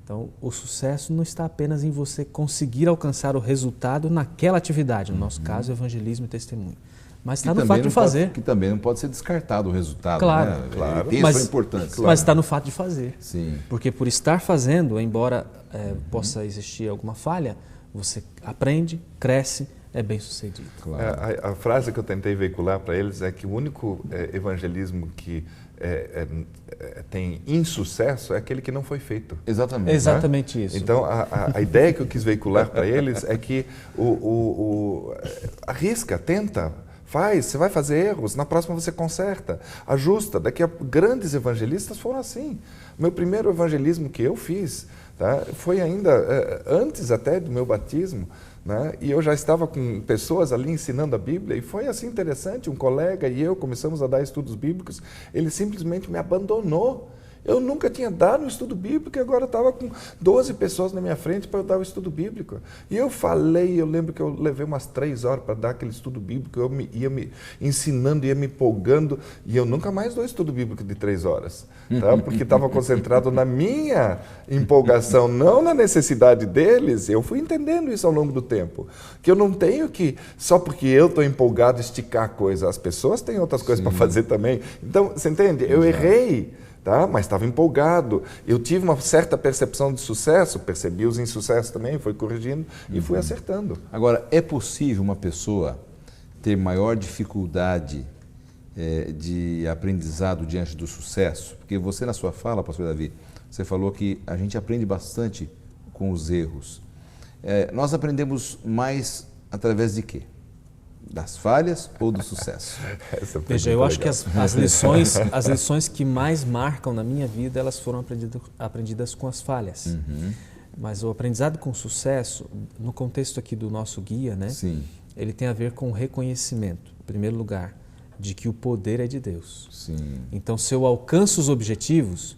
Então, o sucesso não está apenas em você conseguir alcançar o resultado naquela atividade, no nosso caso, evangelismo e testemunho, mas está no fato de fazer. Que também não pode ser descartado o resultado, claro, né? Claro. Tem a sua importância. Mas está no fato de fazer. Sim. Porque por estar fazendo, embora possa existir alguma falha, você aprende, cresce, é bem sucedido. Claro. A frase que eu tentei veicular para eles é que o único evangelismo que tem insucesso é aquele que não foi feito. Exatamente. Exatamente, né? Isso. Então, a ideia que eu quis veicular para eles é que arrisca, tenta, faz, você vai fazer erros, na próxima você conserta, ajusta. Grandes evangelistas foram assim. Meu primeiro evangelismo que eu fiz, tá, foi ainda antes até do meu batismo, né? E eu já estava com pessoas ali ensinando a Bíblia e foi assim interessante, um colega e eu começamos a dar estudos bíblicos, ele simplesmente me abandonou. Eu nunca tinha dado um estudo bíblico e agora estava com 12 pessoas na minha frente para eu dar o estudo bíblico. E eu lembro que eu levei umas 3 horas para dar aquele estudo bíblico, eu ia me ensinando, ia me empolgando, e eu nunca mais dou estudo bíblico de 3 horas, tá? Porque estava concentrado na minha empolgação, não na necessidade deles. Eu fui entendendo isso ao longo do tempo, que eu não tenho que, só porque eu estou empolgado, esticar a coisa. As pessoas têm outras coisas para fazer também. Então, você entende? Eu errei. Tá? Mas estava empolgado. Eu tive uma certa percepção de sucesso, percebi os insucessos também, fui corrigindo e fui acertando. Agora, é possível uma pessoa ter maior dificuldade de aprendizado diante do sucesso? Porque você, na sua fala, pastor Davi, você falou que a gente aprende bastante com os erros. Nós aprendemos mais através de quê? Das falhas ou do sucesso? Veja, eu acho que as lições que mais marcam na minha vida, elas foram aprendidas com as falhas. Uhum. Mas o aprendizado com sucesso, no contexto aqui do nosso guia, né? Sim. Ele tem a ver com o reconhecimento, em primeiro lugar, de que o poder é de Deus. Sim. Então, se eu alcanço os objetivos,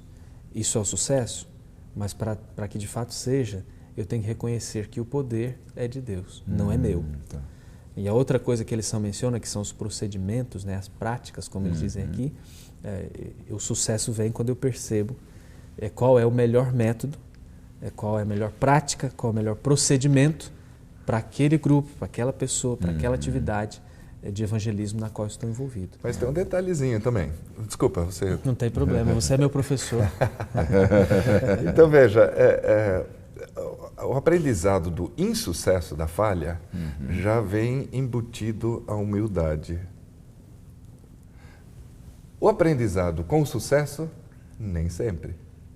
isso é o sucesso, mas para que de fato seja, eu tenho que reconhecer que o poder é de Deus, não é meu. Tá. E a outra coisa que a lição menciona, que são os procedimentos, né, as práticas, como eles dizem aqui, o sucesso vem quando eu percebo qual é o melhor método, qual é a melhor prática, qual é o melhor procedimento para aquele grupo, para aquela pessoa, para aquela atividade de evangelismo na qual eu estou envolvido. Mas tem um detalhezinho também. Desculpa, você... Não tem problema, você é meu professor. Então, veja, o aprendizado do insucesso, da falha, já vem embutido a humildade. O aprendizado com o sucesso, nem sempre.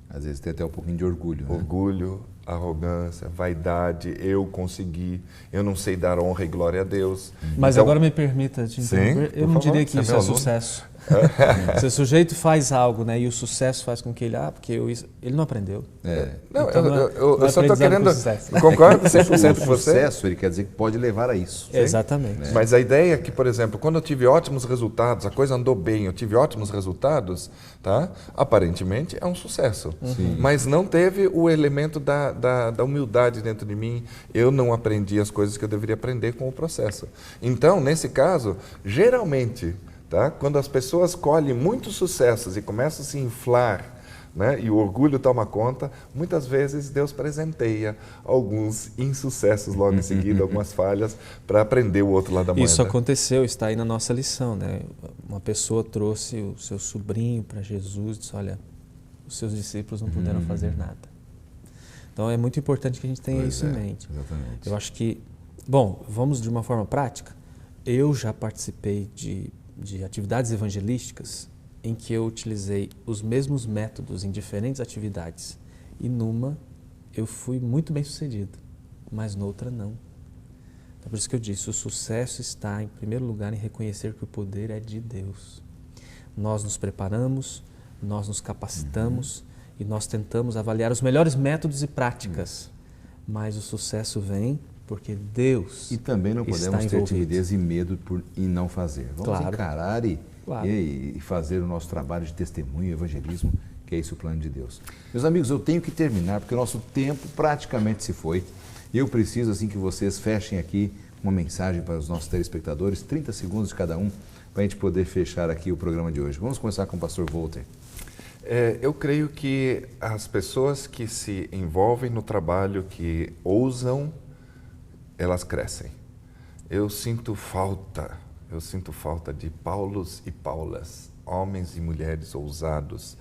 Às vezes tem até um pouquinho de orgulho. Né? Orgulho, arrogância, vaidade, eu consegui, eu não sei dar honra e glória a Deus. Mas então, agora me permita te interromper, eu não favor, diria que isso é sucesso. Se o sujeito faz algo, né, e o sucesso faz com que ele, porque ele não aprendeu. Não, Então, eu só estou querendo, com concordo 100% com o você. sucesso, ele quer dizer que pode levar a isso. Exatamente. Mas a ideia é que, por exemplo, quando eu tive ótimos resultados, a coisa andou bem, eu tive ótimos resultados, tá? Aparentemente é um sucesso. Mas não teve o elemento da humildade dentro de mim, eu não aprendi as coisas que eu deveria aprender com o processo. Então, nesse caso, geralmente, tá? Quando as pessoas colhem muitos sucessos e começam a se inflar, né, e o orgulho toma conta, muitas vezes Deus presenteia alguns insucessos logo em seguida, algumas falhas, para aprender o outro lado da moeda. Isso aconteceu, está aí na nossa lição. Né? Uma pessoa trouxe o seu sobrinho para Jesus e disse, olha, os seus discípulos não puderam fazer nada. Então é muito importante que a gente tenha isso em mente. Exatamente. Eu acho que, bom, vamos de uma forma prática. Eu já participei de atividades evangelísticas em que eu utilizei os mesmos métodos em diferentes atividades e numa eu fui muito bem sucedido, mas noutra não. Então, por isso que eu disse, o sucesso está em primeiro lugar em reconhecer que o poder é de Deus. Nós nos preparamos, nós nos capacitamos e nós tentamos avaliar os melhores métodos e práticas, mas o sucesso vem porque Deus E também não podemos ter timidez e medo em não fazer. Vamos encarar e fazer o nosso trabalho de testemunho, evangelismo, que é esse o plano de Deus. Meus amigos, eu tenho que terminar porque o nosso tempo praticamente se foi. E eu preciso assim que vocês fechem aqui uma mensagem para os nossos telespectadores, 30 segundos de cada um, para a gente poder fechar aqui o programa de hoje. Vamos começar com o pastor Walter. Eu creio que as pessoas que se envolvem no trabalho, que ousam, elas crescem. Eu sinto falta de Paulos e Paulas, homens e mulheres ousados,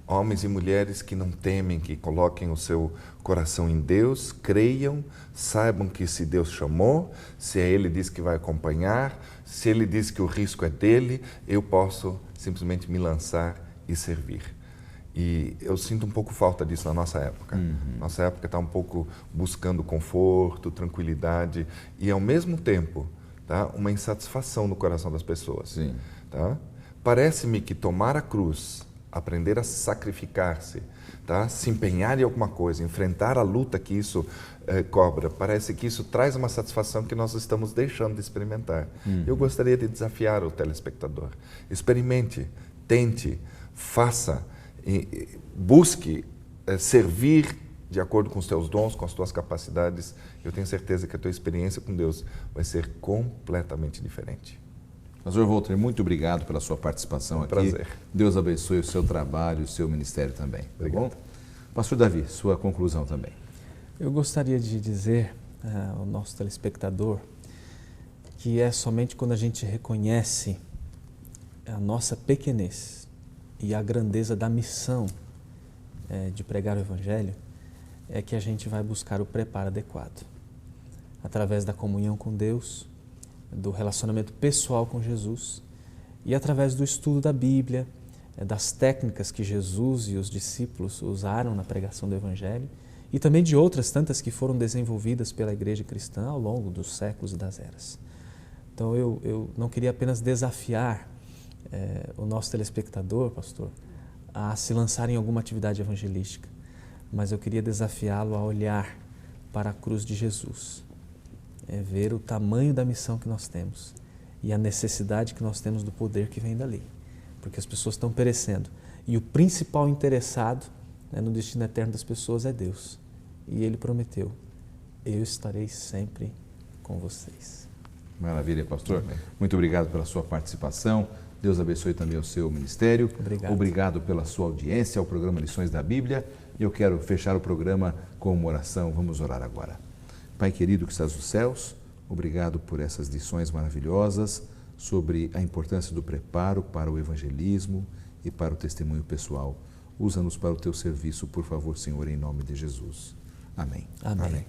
homens e mulheres que não temem, que coloquem o seu coração em Deus, creiam, saibam que se Deus chamou, se Ele diz que vai acompanhar, se Ele diz que o risco é dele, eu posso simplesmente me lançar e servir. E eu sinto um pouco falta disso na nossa época. Nossa época está um pouco buscando conforto, tranquilidade e, ao mesmo tempo, tá, uma insatisfação no coração das pessoas. Tá? Parece-me que tomar a cruz, aprender a sacrificar-se, tá, se empenhar em alguma coisa, enfrentar a luta que isso cobra, parece que isso traz uma satisfação que nós estamos deixando de experimentar. Eu gostaria de desafiar o telespectador. Experimente, tente, faça, busque servir de acordo com os teus dons, com as tuas capacidades. Eu tenho certeza que a tua experiência com Deus vai ser completamente diferente. Pastor Walter, muito obrigado pela sua participação aqui. Prazer. Deus abençoe o seu trabalho, o seu ministério também. Obrigado. Tá bom? Pastor Davi, sua conclusão também. Eu gostaria de dizer ao nosso telespectador que é somente quando a gente reconhece a nossa pequenez e a grandeza da missão de pregar o Evangelho, é que a gente vai buscar o preparo adequado. Através da comunhão com Deus, do relacionamento pessoal com Jesus e através do estudo da Bíblia, das técnicas que Jesus e os discípulos usaram na pregação do Evangelho e também de outras tantas que foram desenvolvidas pela Igreja Cristã ao longo dos séculos e das eras. Então eu não queria apenas desafiar o nosso telespectador, pastor, a se lançar em alguma atividade evangelística, mas eu queria desafiá-lo a olhar para a cruz de Jesus, ver o tamanho da missão que nós temos e a necessidade que nós temos do poder que vem dali, porque as pessoas estão perecendo e o principal interessado no destino eterno das pessoas é Deus, e Ele prometeu: eu estarei sempre com vocês. Maravilha, pastor. Muito obrigado pela sua participação. Deus abençoe também o seu ministério. Obrigado pela sua audiência ao programa Lições da Bíblia. E eu quero fechar o programa com uma oração. Vamos orar agora. Pai querido que estás nos céus, obrigado por essas lições maravilhosas sobre a importância do preparo para o evangelismo e para o testemunho pessoal. Usa-nos para o teu serviço, por favor, Senhor, em nome de Jesus. Amém. Amém.